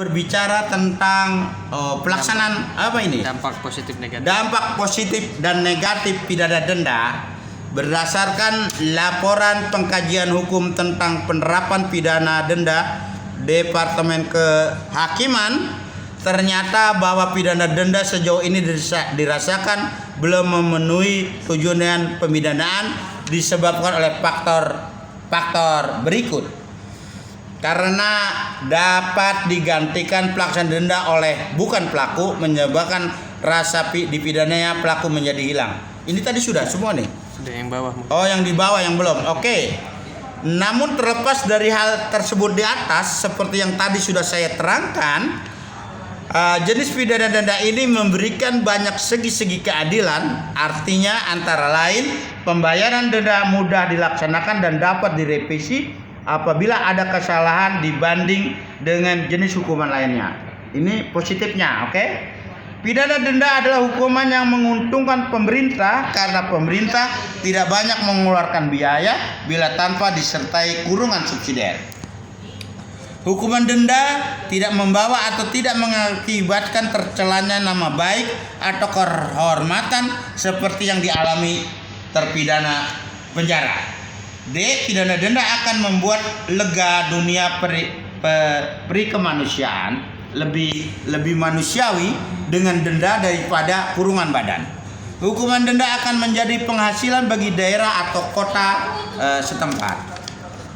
berbicara tentang pelaksanaan apa ini? Dampak positif negatif. Dampak positif dan negatif pidana denda berdasarkan laporan pengkajian hukum tentang penerapan pidana denda Departemen Kehakiman, ternyata bahwa pidana denda sejauh ini dirasakan belum memenuhi tujuan pemidanaan disebabkan oleh faktor berikut. Karena dapat digantikan pelaksanaan denda oleh bukan pelaku, menyebabkan rasa dipidananya pelaku menjadi hilang. Ini tadi sudah semua nih. Sudah yang bawah. Oh, yang di bawah yang belum. Oke. Namun terlepas dari hal tersebut di atas, seperti yang tadi sudah saya terangkan, jenis pidana denda ini memberikan banyak segi-segi keadilan. Artinya antara lain pembayaran denda mudah dilaksanakan dan dapat direvisi apabila ada kesalahan dibanding dengan jenis hukuman lainnya. Ini positifnya, oke? Pidana denda adalah hukuman yang menguntungkan pemerintah karena pemerintah tidak banyak mengeluarkan biaya bila tanpa disertai kurungan subsidiar. Hukuman denda tidak membawa atau tidak mengakibatkan tercelanya nama baik atau kehormatan seperti yang dialami terpidana penjara. D. Pidana denda akan membuat lega dunia peri kemanusiaan, lebih manusiawi dengan denda daripada kurungan badan. Hukuman denda akan menjadi penghasilan bagi daerah atau kota setempat.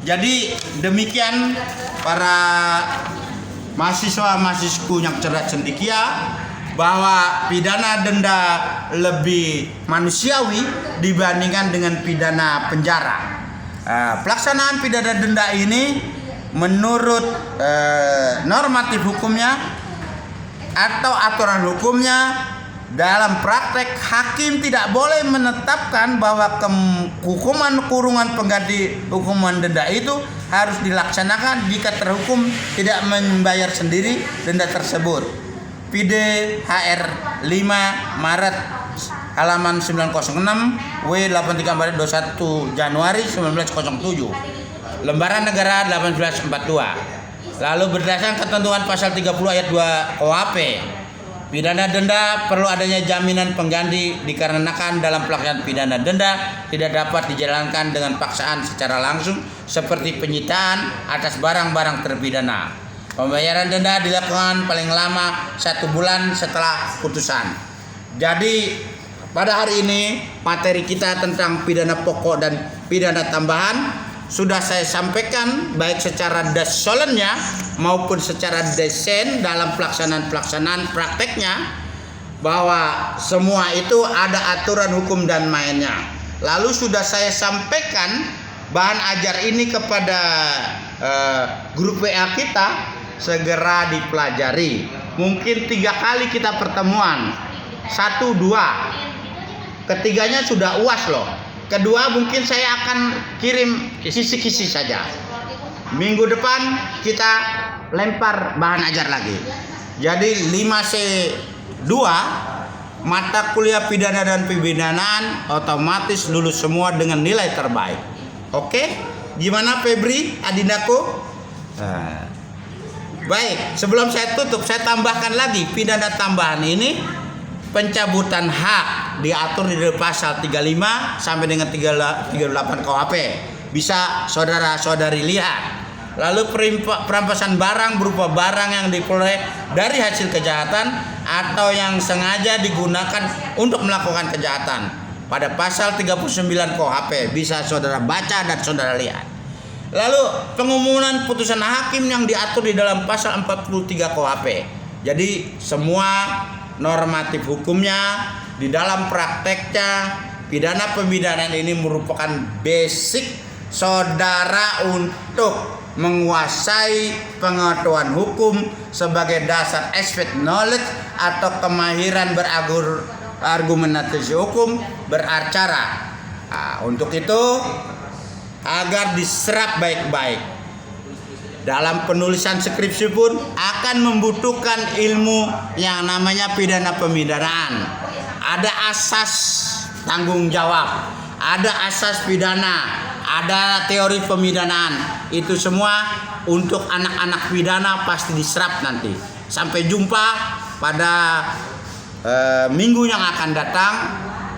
Jadi demikian para mahasiswa-mahasiswaku yang cerdas cendekia, bahwa pidana denda lebih manusiawi dibandingkan dengan pidana penjara. Pelaksanaan pidana denda ini menurut normatif hukumnya atau aturan hukumnya, dalam praktek hakim tidak boleh menetapkan bahwa hukuman kurungan pengganti hukuman denda itu harus dilaksanakan jika terhukum tidak membayar sendiri denda tersebut. PD HR 5 Maret halaman 906 W83 Maret 21 Januari 1907, Lembaran Negara 1842. Lalu berdasarkan ketentuan pasal 30 ayat 2 KUHP, pidana denda perlu adanya jaminan pengganti dikarenakan dalam pelaksanaan pidana denda tidak dapat dijalankan dengan paksaan secara langsung seperti penyitaan atas barang-barang terpidana. Pembayaran denda dilakukan paling lama 1 bulan setelah putusan. Jadi pada hari ini materi kita tentang pidana pokok dan pidana tambahan sudah saya sampaikan baik secara dasolennya maupun secara desain dalam pelaksanaan prakteknya, bahwa semua itu ada aturan hukum dan mainnya. Lalu sudah saya sampaikan bahan ajar ini kepada grup WA kita, segera dipelajari. Mungkin 3 kali kita pertemuan, 1, 2, ketiganya sudah UAS loh. Kedua mungkin saya akan kirim kisi-kisi saja. Minggu depan kita lempar bahan ajar lagi. Jadi 5C2 mata kuliah pidana dan pemidanaan otomatis lulus semua dengan nilai terbaik. Oke? Gimana Febri, Adindaku? Baik, sebelum saya tutup saya tambahkan lagi pidana tambahan ini. Pencabutan hak diatur di pasal 35 sampai dengan 38 KUHP. Bisa saudara-saudari lihat. Lalu perampasan barang berupa barang yang diperoleh dari hasil kejahatan atau yang sengaja digunakan untuk melakukan kejahatan. Pada pasal 39 KUHP bisa saudara baca dan saudara lihat. Lalu pengumuman putusan hakim yang diatur di dalam pasal 43 KUHP. Jadi semua normatif hukumnya di dalam prakteknya pidana pemidanaan ini merupakan basic saudara untuk menguasai pengetahuan hukum sebagai dasar expert knowledge atau kemahiran berargumentasi hukum beracara. Untuk itu agar diserap baik-baik dalam penulisan skripsi pun akan membutuhkan ilmu yang namanya pidana pemidanaan. Ada asas tanggung jawab, ada asas pidana, ada teori pemidanaan. Itu semua untuk anak-anak pidana pasti diserap nanti. Sampai jumpa pada minggu yang akan datang,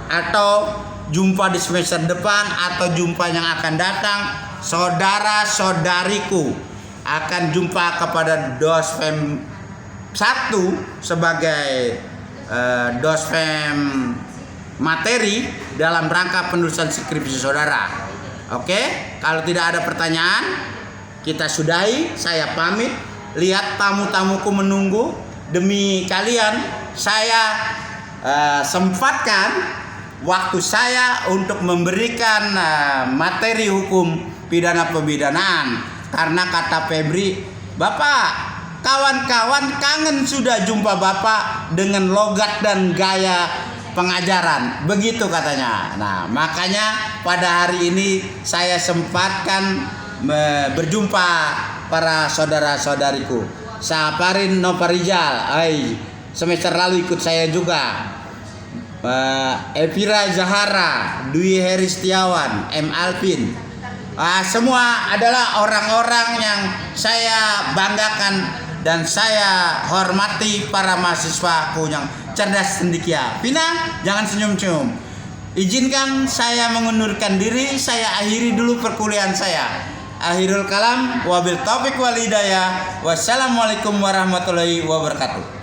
atau jumpa di semester depan, atau jumpa yang akan datang. Saudara-saudariku akan jumpa kepada Dospem 1 sebagai Dospem materi dalam rangka penulisan skripsi saudara. Oke, kalau tidak ada pertanyaan, kita sudahi. Saya pamit. Lihat tamu-tamuku menunggu. Demi kalian, saya sempatkan waktu saya untuk memberikan materi hukum pidana pemidanaan. Karena kata Febri, Bapak, kawan-kawan kangen sudah jumpa Bapak dengan logat dan gaya pengajaran. Begitu katanya. Nah, makanya pada hari ini saya sempatkan berjumpa para saudara-saudariku. Saparin Novarizal, semester lalu ikut saya juga. Evira Zahara, Dwi Heri Setiawan, M. Alvin. Semua adalah orang-orang yang saya banggakan dan saya hormati, para mahasiswaku yang cerdas cendekia. Pina, jangan senyum-senyum. Izinkan saya mengundurkan diri, saya akhiri dulu perkuliahan saya. Akhirul kalam, wabil taufik wal hidayah. Wassalamualaikum warahmatullahi wabarakatuh.